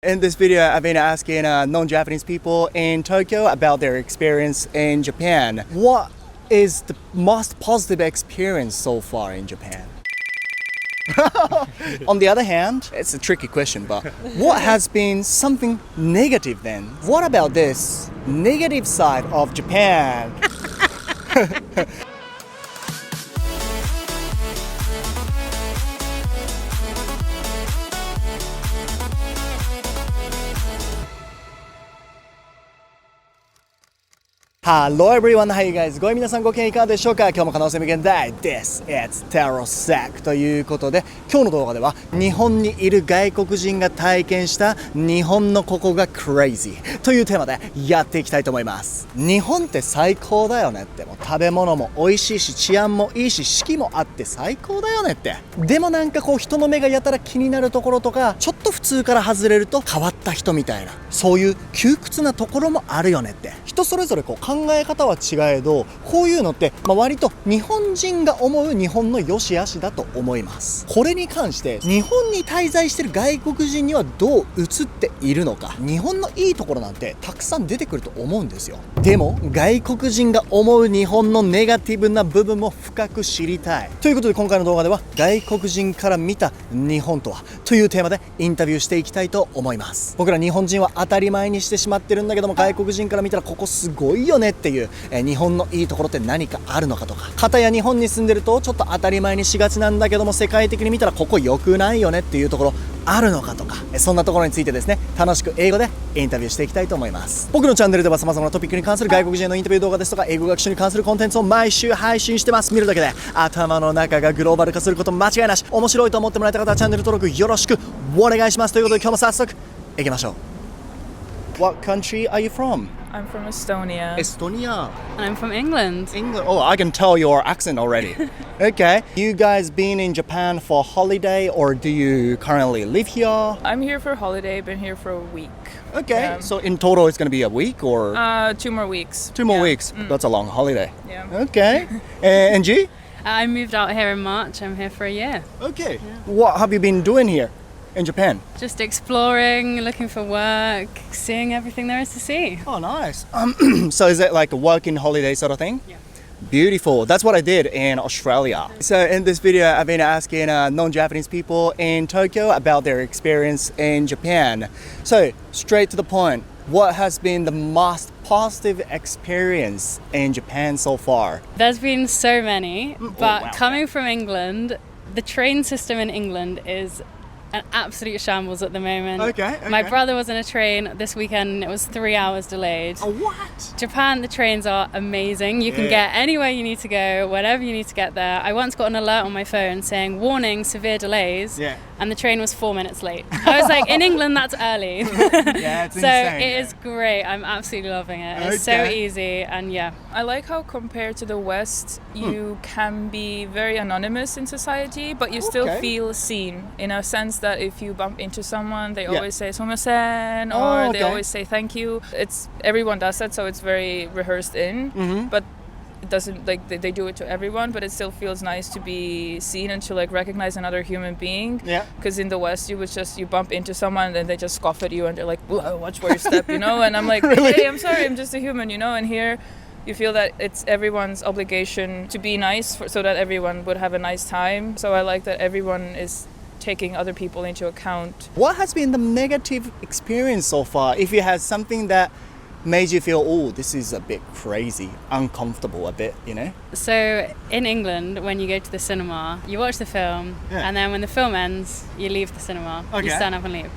In this video, I've been asking non-Japanese people in Tokyo about their experience in Japan. What is the most positive experience so far in Japan? On the other hand, it's a tricky question, but what has been something negative then? What about this negative side of Japan? Hello everyone, how you guys? 皆さんご機嫌いかがでしょうか？今日も可能性無限大です。It's タロサックということで、今日の動画では日本にいる外国人が体験した日本のここが crazy というテーマでやっていきたいと思います。日本って最高だよねって、もう食べ物も美味しいし治安もいいし四季もあって最高だよねって。でもなんかこう人の目がやたら気になるところとか、ちょっと普通から外れると変わった人みたいな、そういう窮屈なところもあるよねって。人それぞれこう考え方は違えど、こういうのって、割と日本人が思う日本の良し悪しだと思います。これに関して日本に滞在している外国人にはどう映っているのか、日本のいいところなんてたくさん出てくると思うんですよ。でも外国人が思う日本のネガティブな部分も深く知りたいということで、今回の動画では外国人から見た日本とはというテーマでインタビューしていきたいと思います。僕ら日本人は当たり前にしてしまってるんだけども、外国人から見たらここすごいよねっていう、日本のいいところって何かあるのかとか、片や日本に住んでるとちょっと当たり前にしがちなんだけども、世界的に見たらここ良くないよねっていうところあるのかとか、そんなところについてですね、楽しく英語でインタビューしていきたいと思います。僕のチャンネルでは様々なトピックに関する外国人へのインタビュー動画ですとか、英語学習に関するコンテンツを毎週配信してます。見るだけで頭の中がグローバル化すること間違いなし。面白いと思ってもらえた方はチャンネル登録よろしくお願いします。ということで今日も早速行きましょう。What country are you from? I'm from Estonia. Estonia. And I'm from England. England. Oh, I can tell your accent already. Okay. You guys been in Japan for holiday or do you currently live here? I'm here for holiday, been here for a week. Okay. So in total it's going to be a week or? 2 more weeks. 2 more weeks. That's a long holiday. Yeah. Okay. And you? I moved out here in March. I'm here for a year. Okay. What have you been doing here in Japan? Just exploring, looking for work, seeing everything there is to see. Oh, nice. So is it like a working holiday sort of thing? Yeah. Beautiful. That's what I did in Australia. So in this video, I've been asking non-Japanese people in Tokyo about their experience in Japan. So straight to the point, what has been the most positive experience in Japan so far? There's been so many, but wow. coming from England, the train system in England is an absolute shambles at the moment. Okay. My brother was in a train this weekend and it was 3 hours delayed. Oh, what? Japan, the trains are amazing. You can Yeah. get anywhere you need to go, whenever you need to get there. I once got an alert on my phone saying, warning, severe delays. Yeah. And the train was 4 minutes late. I was like, in England, that's early. Yeah, it's So insane. it is great. I'm absolutely loving it. It's so Okay. easy and yeah. I like how compared to the West, you can be very anonymous in society, but you still Okay. feel seen in a sense that if you bump into someone, they Yeah. always say "sumimasen" Oh, or they okay. always say thank you. Everyone does that, so it's very rehearsed in. But it doesn't like they do it to everyone, but it still feels nice to be seen and to like recognize another human being. Yeah. Because in the West, you bump into someone and they just scoff at you and they're like, "Whoa, watch where you step," you know. And I'm like, Really? "Hey, I'm sorry, I'm just a human," you know. And here, you feel that it's everyone's obligation to be nice so that everyone would have a nice time. So I like that everyone is taking other people into account. What has been the negative experience so far? If you had something that made you feel, oh, this is a bit crazy, uncomfortable a bit, you know? So in England, when you go to the cinema, you watch the film, Yeah. and then when the film ends, you leave the cinema. Okay. You stand up and leave.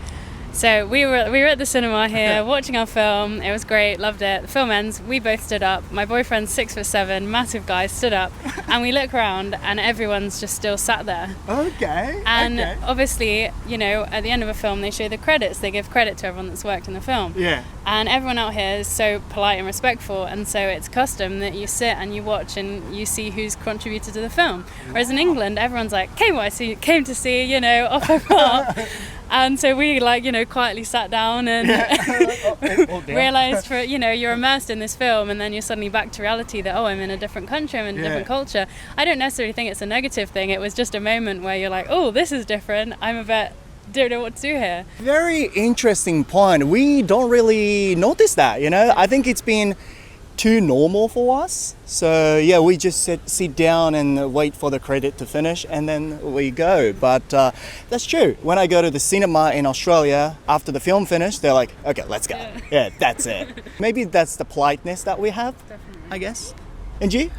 So we were at the cinema here watching our film. It was great, loved it. The film ends, we both stood up. My boyfriend's 6'7", massive guy, stood up, and we look around, and everyone's just still sat there. Okay. And okay. obviously, you know, at the end of a film, they show the credits. They give credit to everyone that's worked in the film. Yeah. And everyone out here is so polite and respectful, and so it's custom that you sit and you watch and you see who's contributed to the film. Whereas in England, everyone's like, came to see, you know, off I pop. And so we quietly sat down and realized you're immersed in this film, and then you're suddenly back to reality that, I'm in a different country, I'm in a different culture. I don't necessarily think it's a negative thing. It was just a moment where you're like, oh, this is different. I'm a bit don't know what to do here. Very interesting point. We don't really notice that, you know. I think it's been too normal for us. So yeah, we just sit down and wait for the credit to finish and then we go. But that's true. When I go to the cinema in Australia, after the film finished, they're like, okay, let's go. Yeah, that's it. Maybe that's the politeness that we have, I guess. And G?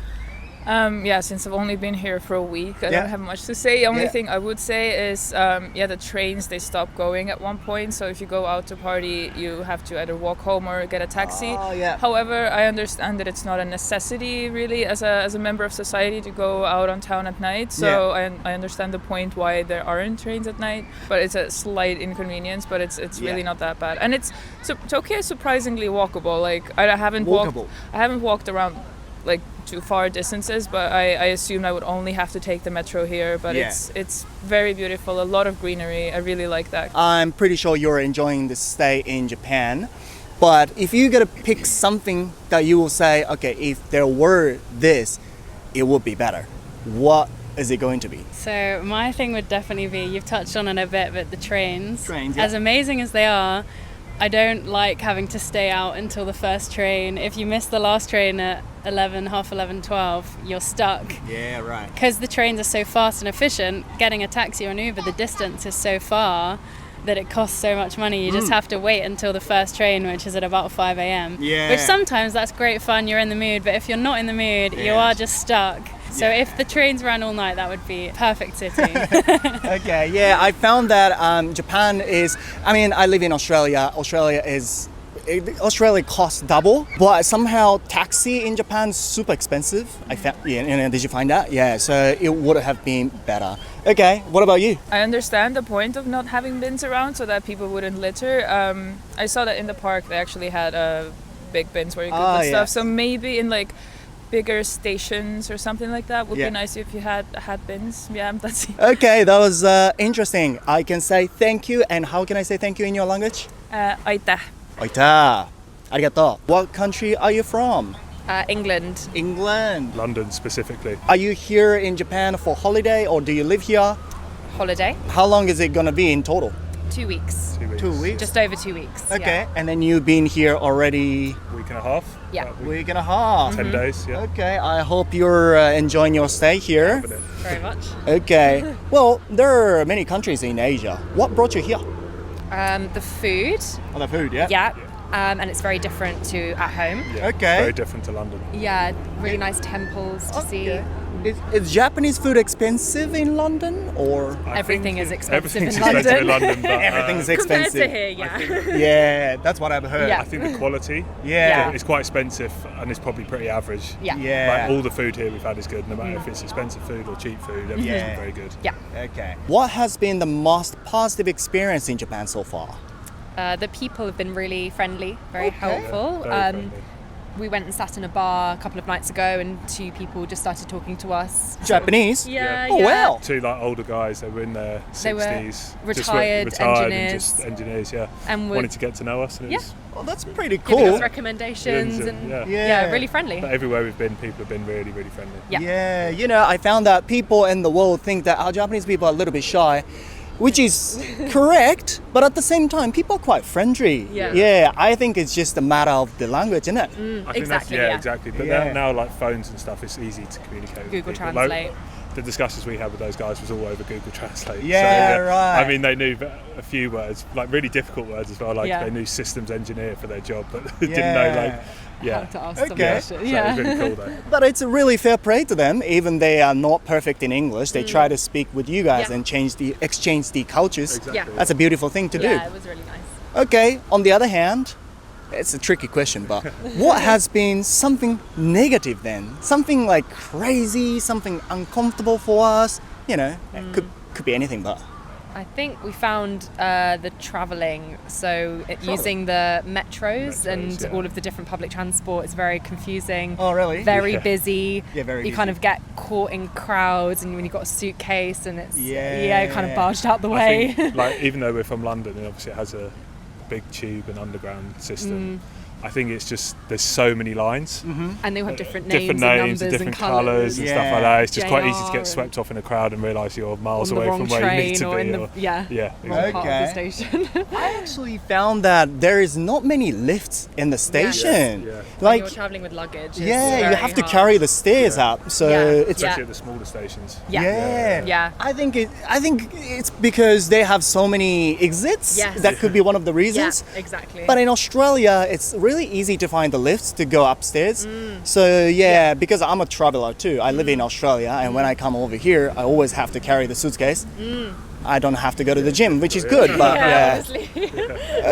Since I've only been here for a week, I don't have much to say. The only thing I would say is, the trains, they stop going at one point. So if you go out to party, you have to either walk home or get a taxi. However, I understand that it's not a necessity really as a member of society to go out on town at night. So I understand the point why there aren't trains at night, but it's a slight inconvenience, but it's really not that bad. And Tokyo is surprisingly walkable. Like I haven't walked around like too far distances, but I assumed I would only have to take the metro here, but it's very beautiful, a lot of greenery. I really like that. I'm pretty sure you're enjoying the stay in Japan, but if you gotta pick something that you will say, okay, if there were this, it would be better, what is it going to be? So my thing would definitely be, you've touched on it a bit, but the trains, yeah. As amazing as they are, I don't like having to stay out until the first train. If you miss the last train at 11, half 11, 12, you're stuck. Yeah, right. Because the trains are so fast and efficient, getting a taxi or an Uber, the distance is so far that it costs so much money. You just have to wait until the first train, which is at about 5 a.m. Yeah. Which sometimes that's great fun, you're in the mood, but if you're not in the mood, you are just stuck. So if the trains ran all night, that would be perfect city. Okay, yeah, I found that Japan is, I live in Australia. Australia costs double, but somehow taxi in Japan is super expensive. I found, did you find that? Yeah, so it would have been better. Okay, what about you? I understand the point of not having bins around so that people wouldn't litter. I saw that in the park they actually had big bins where you could put stuff. So maybe in like bigger stations or something like that would be nice if you had bins. Yeah, that's it. Okay, that was interesting. I can say thank you, and how can I say thank you in your language? Aita. Aita. Arigato. What country are you from? England. England. London specifically. Are you here in Japan for holiday or do you live here? Holiday. How long is it gonna be in total? 2 weeks. 2 weeks. 2 weeks? Just over 2 weeks. Okay, and then you've been here already? Week and a half. Yeah. Week and a half. 10 days, yeah. Okay, I hope you're enjoying your stay here. Very much. Okay. Well, there are many countries in Asia. What brought you here? The food. Oh, the food, yeah? Yeah. And it's very different to at home. Yeah, Okay. Very different to London. Yeah, really nice temples to see. Is Japanese food expensive in London or? Everything is expensive Everything's in expensive in London. London, but Everything's Compared expensive. to here, yeah. Yeah, that's what I've heard. Yeah. I think the quality Yeah. is quite expensive and it's probably pretty average. Yeah. Yeah. Like all the food here we've had is good, no matter if it's expensive food or cheap food, everything's very good. Yeah. Okay. What has been the most positive experience in Japan so far? The people have been really friendly, very helpful. Yeah, very friendly. We went and sat in a bar a couple of nights ago and 2 people just started talking to us. Japanese? Yeah, Oh, wow. 2 like older guys, they were in their 60s. They were just retired retired engineers. and just engineers, yeah. And wanted to get to know us. And it was, Well, that's pretty giving cool. us recommendations and yeah. really friendly. But everywhere we've been, people have been really, really friendly. Yeah. Yeah, I found that people in the world think that our Japanese people are a little bit shy, which is correct, but at the same time, people are quite friendly. Yeah. I think it's just a matter of the language, isn't it? I think Exactly, that's, yeah. exactly. But Yeah. now like phones and stuff, it's easy to communicate with Google people. Translate. The discussions we had with those guys was all over Google Translate. Yeah, right. I mean, they knew a few words, like really difficult words as well. Like Yeah. they knew systems engineer for their job, but didn't know like, How to ask them Okay. questions. So it was really cool though. But it's a really fair play to them, even they are not perfect in English. They try to speak with you guys Yeah. and exchange the cultures. Exactly. Yeah. That's a beautiful thing to do. Yeah, it was really nice. Okay, on the other hand, it's a tricky question, but what has been something negative then? Something like crazy, something uncomfortable for us? You know, it could be anything, but. I think we found the travelling, so using the metros and yeah. all of the different public transport is very confusing. Oh, really? Very Yeah. busy. Yeah, very You busy. kind of get caught in crowds, and when you've got a suitcase, and it's Yeah. kind of barged out the I way. think, like even though we're from London, and obviously it has a big tube and underground system. I think it's just there's so many lines, And they all have different names, different and names, numbers, different and colours and stuff like that. It's just quite easy to JR get swept off in a crowd and realise you're miles on the away wrong from where you need train to or be. in the wrong part of Okay. the station. I actually found that there is not many lifts in the station. Yeah. When Like, you're traveling with luggage. It's yeah, you very have to hard. carry the stairs Yeah. up. So Yeah. it's Especially at the smaller stations. Yeah. I think it's because they have so many exits. Yes. That could be one of the Yeah, reasons. exactly. But in Australia, it's really easy to find the lifts to go upstairs. So because I'm a traveler too. I live in Australia, and when I come over here, I always have to carry the suitcase. I don't have to go to the gym, which is good. But honestly.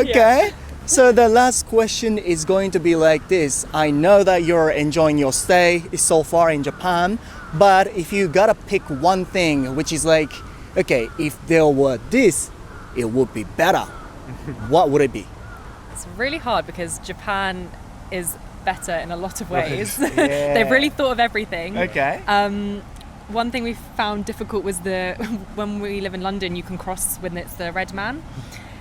okay. So the last question is going to be like this. I know that you're enjoying your stay so far in Japan, but if you gotta pick one thing, which is like, okay, if there were this, it would be better. What would it be? It's really hard because Japan is better in a lot of ways. Yeah. They've really thought of everything. Okay. One thing we found difficult was when we live in London, you can cross when it's the red man.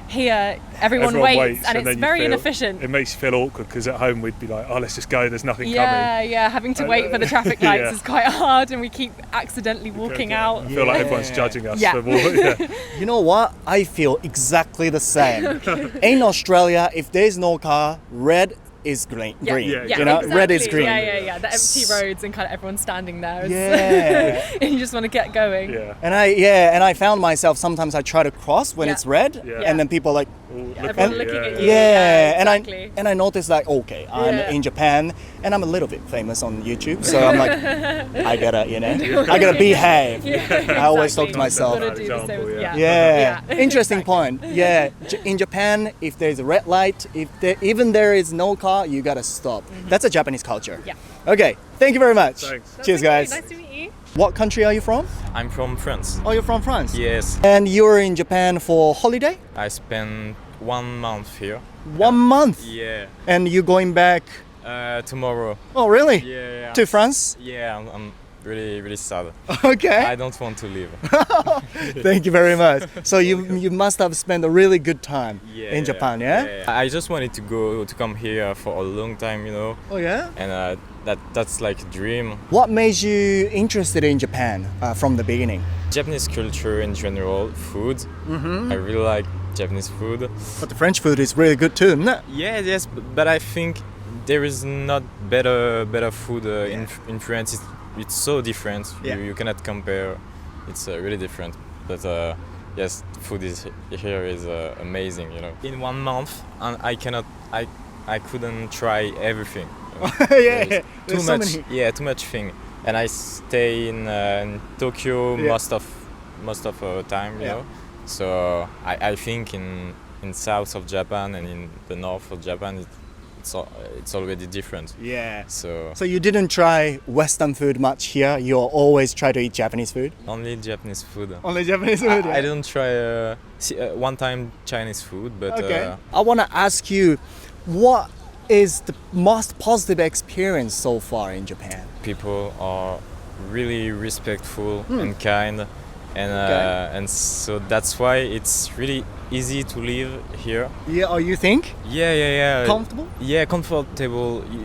Here, everyone waits and it's then you very feel- inefficient. It makes you feel awkward because at home we'd be like, oh, let's just go, there's nothing Yeah, having to wait for the traffic lights Yeah. is quite hard, and we keep accidentally coming. walking out. I feel like Yeah. everyone's judging us. Yeah. For what, You know what? I feel exactly the same. In Australia, if there's no car, red is green. Yeah, green. yeah, You know, exactly. red is green. Yeah. The empty roads and kind of everyone standing there. Yeah. And you just want to get going. yeah. And I found myself sometimes I try to cross when Yeah. it's red, Yeah. and then people are like, Everyone looking at you. yeah, exactly. and I noticed like, okay, I'm Yeah. in Japan and I'm a little bit famous on YouTube, so I'm like, I gotta behave. I always talk to myself. Gotta do the same Example, as- yeah. Yeah, interesting point. Yeah, in Japan, if there's a red light, even there is no car, you gotta stop. That's a Japanese culture. Yeah. Okay, thank you very much. Thanks. Cheers, guys. Nice to meet you. What country are you from? I'm from France. Oh, you're from France. Yes, And you're in Japan for holiday? I spent 1 month here. 1 month. Yeah. And you going back? Tomorrow. Oh, really? Yeah. To France? Yeah, I'm really sad. Okay. I don't want to leave. Thank you very much. So you must have spent a really good time in Japan, yeah? I just wanted to come here for a long time, you know, Oh yeah. and that's like a dream. What made you interested in Japan from the beginning? Japanese culture in general, food. I really like Japanese food. But the French food is really good too, isn't it? Yes, but I think there is not better food in France. It's so different. Yeah. You cannot compare. It's really different. But yes, food here is amazing. You know, in 1 month, and I couldn't try everything. You know. Yeah, there's so much. many. Yeah, too much thing. And I stay in Tokyo Yeah. most of time. You Yeah. know. So I think in south of Japan and in the north of Japan, it's already different. Yeah. So So you didn't try Western food much here. You always try to eat Japanese food. only Japanese food. Only Japanese food. I don't try one time Chinese food, but Okay. I want to ask you, what is the most positive experience so far in Japan? people are really respectful and kind, and Okay. and so that's why it's really easy to live here. Yeah. Or you think Yeah. comfortable? Yeah, comfortable.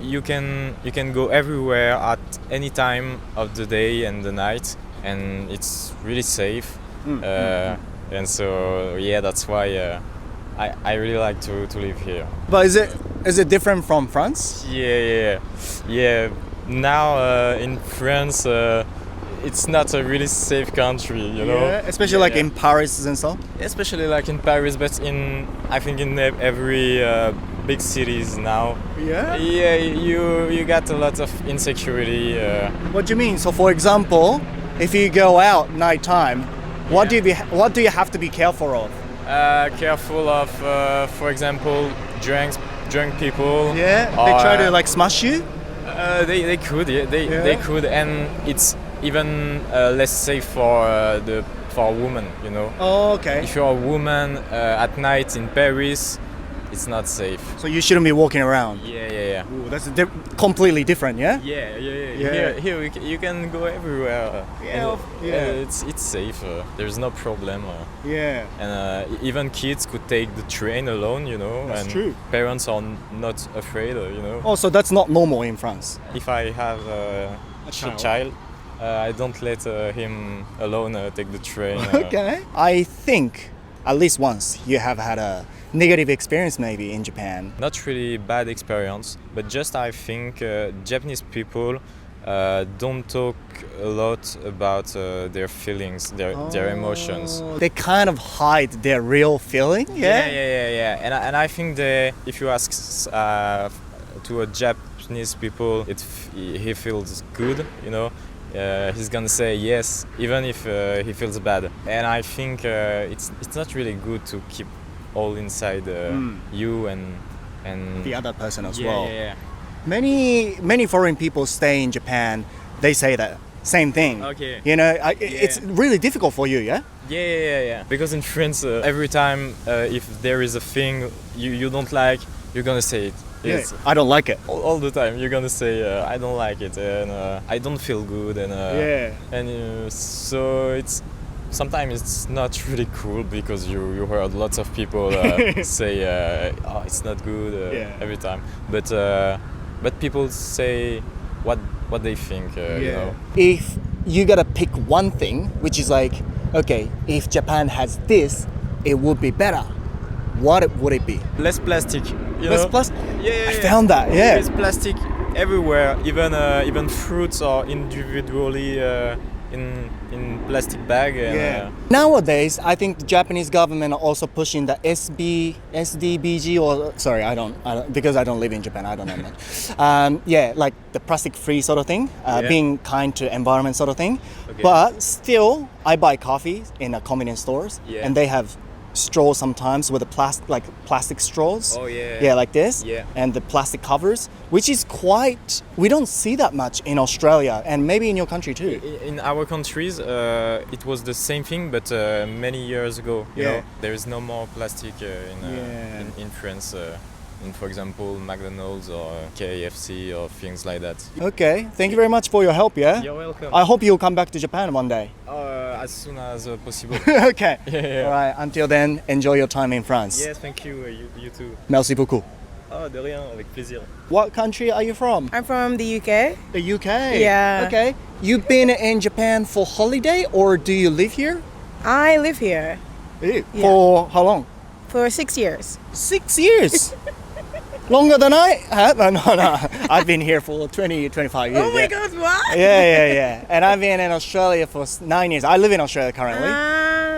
You can go everywhere at any time of the day and the night, and it's really safe. And so yeah, that's why I really like to live here. But is it different from France? Yeah. Now in France, it's not a really safe country, you know. Yeah, especially like in Paris and so. Especially like in Paris, but I think in every big cities now. Yeah. Yeah, you got a lot of insecurity. What do you mean? So, for example, if you go out nighttime, what do you have to be careful of? Careful of, for example, drunk people. Yeah, they try to like smash you. They could, yeah, they could, and it's even less safe for a woman, you know. Oh, okay. If you're a woman at night in Paris, it's not safe. So you shouldn't be walking around. Yeah. yeah. Ooh, that's completely different, yeah? Yeah. Yeah. Here you can go everywhere. Yeah, and, yeah. It's safe. There's no problem. Yeah. And even kids could take the train alone, you know. That's and true. Parents are not afraid, you know. Oh, so that's not normal in France. If I have a child, I don't let him alone take the train. Okay. I think at least once you have had a negative experience maybe in Japan. Not really bad experience, but just I think Japanese people don't talk a lot about their feelings, their emotions. They kind of hide their real feeling, yeah? Yeah. And I think if you ask to a Japanese people, he feels good, you know. He's gonna say yes, even if he feels bad. And I think it's not really good to keep all inside you and The other person as yeah, well. Yeah. Many foreign people stay in Japan. They say that same thing. Okay. You know, it's really difficult for you, yeah? Yeah. Because in France, every time if there is a thing you don't like, you're gonna say it. Yes. I don't like it. All the time you're gonna say I don't like it and I don't feel good and so sometimes it's not really cool because you heard lots of people say oh, it's not good every time, but people say what they think, you know. If you gotta pick one thing, which is like, okay, if Japan has this, it would be better, what would it be? Less plastic, you Less know? plastic? Yeah. I found that, yeah. There's plastic everywhere, even fruits are individually in plastic bag. And, Nowadays, I think the Japanese government are also pushing the SDBG, or sorry, I don't because I don't live in Japan, I don't know much. Like the plastic-free sort of thing, being kind to environment sort of thing. Okay. But still, I buy coffee in convenience stores, and they have straws sometimes with the plastic straws. Oh yeah. Yeah, like this. Yeah. And the plastic covers, which is we don't see that much in Australia and maybe in your country too. In our countries, it was the same thing, but many years ago. You know, there is no more plastic in France. In, for example, McDonald's or KFC or things like that. Okay, thank you very much for your help, yeah? You're welcome. I hope you'll come back to Japan one day. As soon as possible. Okay. Yeah. All right, until then, enjoy your time in France. Yes, thank you. You too. Merci beaucoup. Oh, de rien, avec plaisir. What country are you from? I'm from the UK. The UK? Yeah. Okay. You've been in Japan for holiday or do you live here? I live here For how long? for 6 years. 6 years? Longer than I have? No. I've been here for 25 years. Oh my God, what? Yeah. And I've been in Australia for 9 years. I live in Australia currently.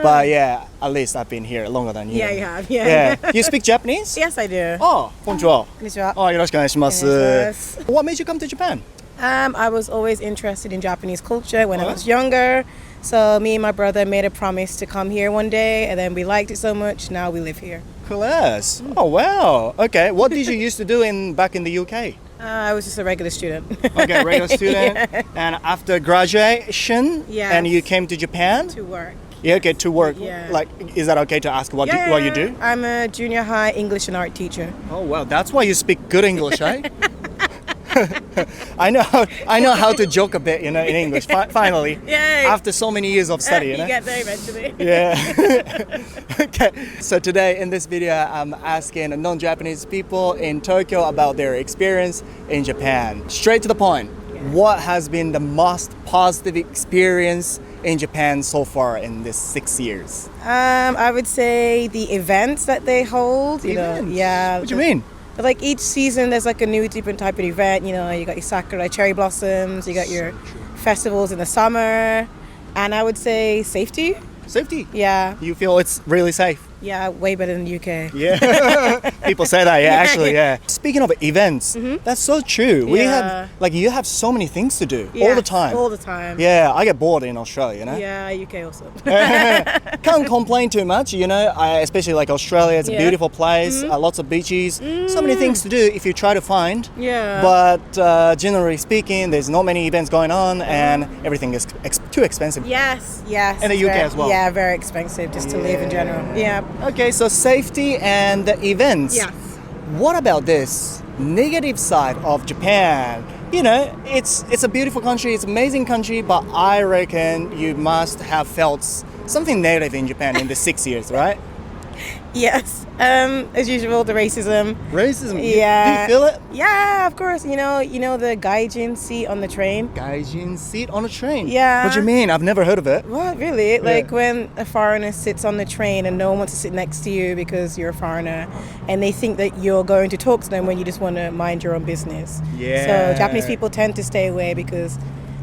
But yeah, at least I've been here longer than you. Yeah, you have. Yeah. You speak Japanese? Yes, I do. Oh, konnichiwa. Konnichiwa. Oh, よろしくお願いします。お願いします。 What made you come to Japan? I was always interested in Japanese culture when I was younger. So me and my brother made a promise to come here one day, and then we liked it so much. Now we live here. Class. Oh wow. Okay. What did you used to do back in the UK? I was just a regular student. Okay, regular student. And after graduation, Yes. and you came to Japan? To work. Yeah, okay, to work. Yeah. Like, is that okay to ask what you do? I'm a junior high English and art teacher. Oh wow, that's why you speak good English, eh? I know how to joke a bit, in English. Finally, Yay. after so many years of study, You get there eventually. Yeah. Okay. So today in this video, I'm asking non-Japanese people in Tokyo about their experience in Japan. Straight to the point. What has been the most positive experience in Japan so far in this 6 years? I would say the events that they hold. Events? Yeah. What do you mean? Like each season, there's like a new different type of event. You got your sakura cherry blossoms, you got your festivals in the summer, and I would say safety. Safety. Yeah, You feel it's really safe? yeah, way better than the UK. Yeah. People say that, actually, yeah. Speaking of events, that's so true. We Yeah. have, you have so many things to do all the Yes, time. All the time. Yeah, I get bored in Australia, Yeah, UK also. Can't complain too much, especially like Australia, it's a Yeah. beautiful place, lots of beaches, so many things to do if you try to find. Yeah. But generally speaking, there's not many events going on and everything is too expensive. Yes. In the it's UK as well. Yeah, very expensive just to live in general. Yeah. Okay, so safety and the events. Yes. what about this negative side of Japan? You know, it's a beautiful country, it's an amazing country, but I reckon you must have felt something negative in Japan in the 6 years, right? Yes. As usual, the racism. Racism? Yeah. Do you feel it? Yeah, of course. You know the gaijin seat on the train. Gaijin seat on a train? Yeah. What do you mean? I've never heard of it. What, really? Like when a foreigner sits on the train and no one wants to sit next to you because you're a foreigner, and they think that you're going to talk to them when you just want to mind your own business. Yeah. So Japanese people tend to stay away because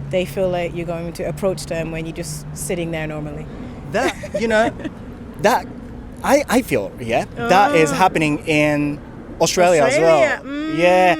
they feel like you're going to approach them when you're just sitting there normally. That, you know, that I feel, that is happening in Australia as well. Yeah,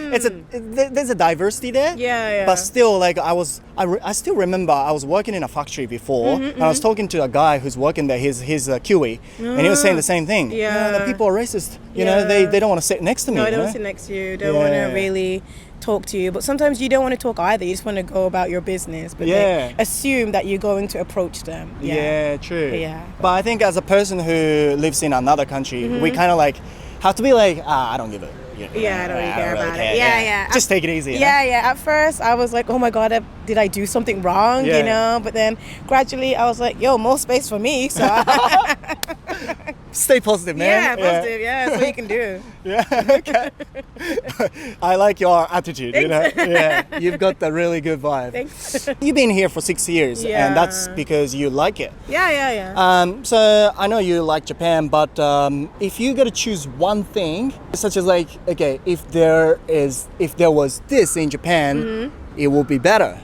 there's a diversity there. Yeah. But still, like I still remember I was working in a factory before, and I was talking to a guy who's working there. He's a Kiwi, and he was saying the same thing. Yeah. The people are racist. You know, they don't want to sit next to me. No, they you don't know? sit next to you. Don't want to really talk to you. But sometimes you don't want to talk either. You just want to go about your business. But they assume that you're going to approach them. Yeah, true. Yeah. But I think as a person who lives in another country, we kind of like have to be like, I don't give it. Yeah, I don't really care about it. Yeah. Just take it easy. Yeah. At first, I was like, oh my God, did I do something wrong? Yeah. You know? But then gradually, I was like, yo, more space for me. So Stay positive, man. yeah, positive. Yeah, that's what you can do. Yeah, okay. I like your attitude, you know? Yeah, you've got the really good vibe. Thanks. You've been here for 6 years, Yeah. and that's because you like it. Yeah. So I know you like Japan, but if you got to choose one thing, such as like, okay, if there was this in Japan, it would be better.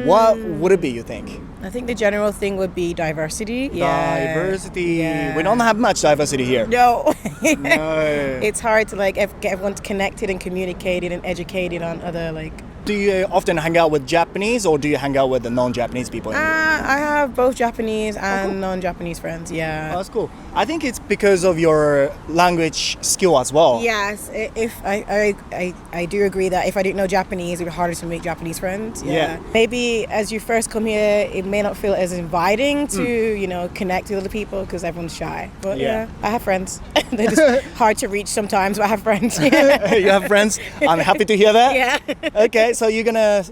What would it be, you think? I think the general thing would be diversity. Yeah. Diversity. Yeah. We don't have much diversity here. No. No. It's hard to like get everyone connected and communicated and educated on other like. Do you often hang out with Japanese, or do you hang out with the non-Japanese people? I have both Japanese and non-Japanese friends. Yeah. Oh, that's cool. I think it's because of your language skill as well. Yes, if I do agree that if I didn't know Japanese, it would be harder to make Japanese friends. Yeah. Maybe as you first come here, it may not feel as inviting to connect with other people because everyone's shy. But Yeah. I have friends. They're just hard to reach sometimes, but I have friends. You have friends? I'm happy to hear that. Yeah. Okay, so you're gonna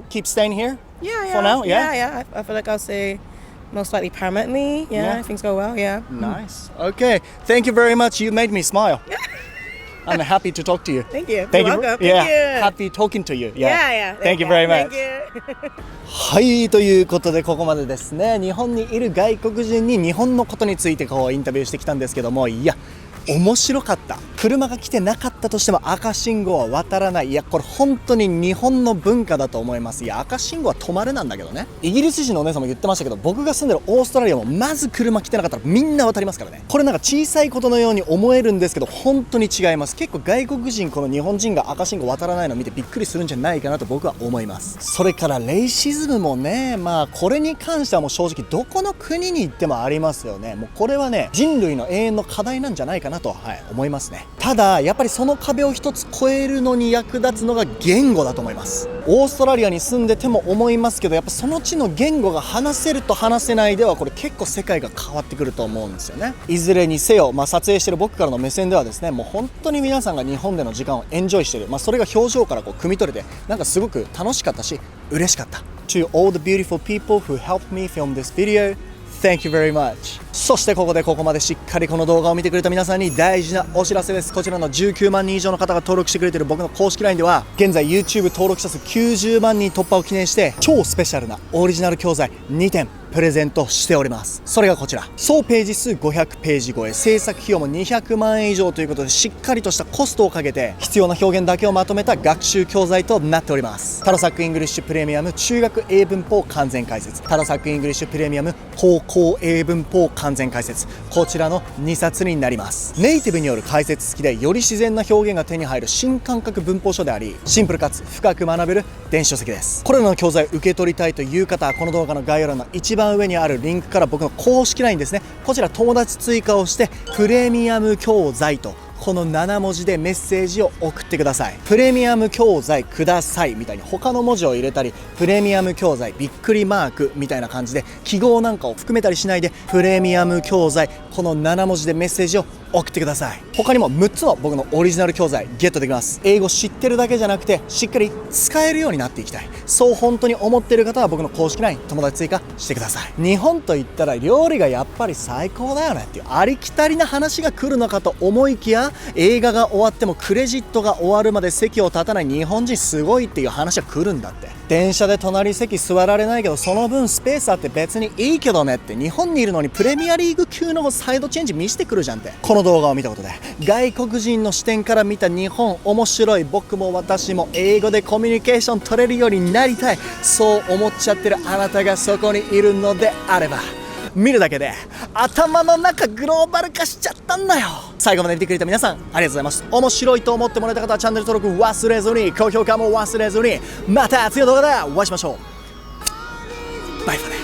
keep staying here? Yeah. For now, yeah? Yeah. I feel like I'll say most likely permanently. Yeah. If things go well. Yeah. Nice. Okay, thank you very much. You made me smile. I'm happy to talk to you. Thank you. Thank You're you. welcome. Yeah, Thank you. happy talking to you. Yeah. Thank you very much. Thank you. はい、ということでここまでですね、日本にいる外国人に日本のことについてインタビューしてきたんですけども、いや面白かった。車が来てなかったとしても赤信号は渡らない。いやこれ本当に日本の文化だと思います。いや赤信号は止まれなんだけどね。イギリス人のお姉さんも言ってましたけど、僕が住んでるオーストラリアもまず車来てなかったらみんな渡りますからね。これなんか小さいことのように思えるんですけど本当に違います。結構外国人この日本人が赤信号渡らないのを見てびっくりするんじゃないかなと僕は思います。それからレイシズムもね、まあこれに関してはもう正直どこの国に行ってもありますよね。もうこれはね人類の永遠の課題なんじゃないかなと、思いますね。ただやっぱりその壁を一つ越えるのに役立つのが言語だと思います。オーストラリアに住んでても思いますけど、やっぱその地の言語が話せると話せないではこれ結構世界が変わってくると思うんですよね。いずれにせよ、撮影してる僕からの目線ではですね、もう本当に皆さんが日本での時間をエンジョイしてる、それが表情から汲み取れてなんかすごく楽しかったし嬉しかった。To all the beautiful people who helped me film this video, Thank you very much. そしてここまでしっかりこの動画を見てくれた皆さんに大事なお知らせです。こちらの19万人以上の方が登録してくれている僕の公式 LINE では現在 YouTube 登録者数90万人突破を記念して超スペシャルなオリジナル教材2点プレゼントしております。それがこちら、総ページ数500ページ超え、制作費用も200万円以上ということでしっかりとしたコストをかけて必要な表現だけをまとめた学習教材となっております。タロサックイングリッシュプレミアム中学英文法完全解説、タロサックイングリッシュプレミアム高校英文法完全解説、こちらの2冊になります。ネイティブによる解説付きでより自然な表現が手に入る新感覚文法書であり、シンプルかつ深く学べる電子書籍です。これらの教材を受け取りたいという方はこの動画の概要欄の一番上にあるリンクから僕の公式 LINE ですね、こちら友達追加をしてプレミアム教材とこの7文字でメッセージを送ってください。プレミアム教材くださいみたいに他の文字を入れたり、プレミアム教材びっくりマークみたいな感じで記号なんかを含めたりしないで、プレミアム教材この7文字でメッセージを送ってください。他にも6つの僕のオリジナル教材ゲットできます。英語知ってるだけじゃなくてしっかり使えるようになっていきたい、そう本当に思っている方は僕の公式 LINE 友達追加してください。日本といったら料理がやっぱり最高だよねっていうありきたりな話が来るのかと思いきや、映画が終わってもクレジットが終わるまで席を立たない日本人すごいっていう話が来るんだって。電車で隣席座られないけどその分スペースあって別にいいけどねって、日本にいるのにプレミアリーグ級のサイドチェンジ見せてくるじゃんって。この動画を見たことで外国人の視点から見た日本面白い、僕も私も英語でコミュニケーション取れるようになりたい、そう思っちゃってるあなたがそこにいるのであれば、見るだけで頭の中グローバル化しちゃったんだよ。最後まで見てくれた皆さんありがとうございます。面白いと思ってもらえた方はチャンネル登録忘れずに、高評価も忘れずに、また次の動画でお会いしましょう。バイバイ。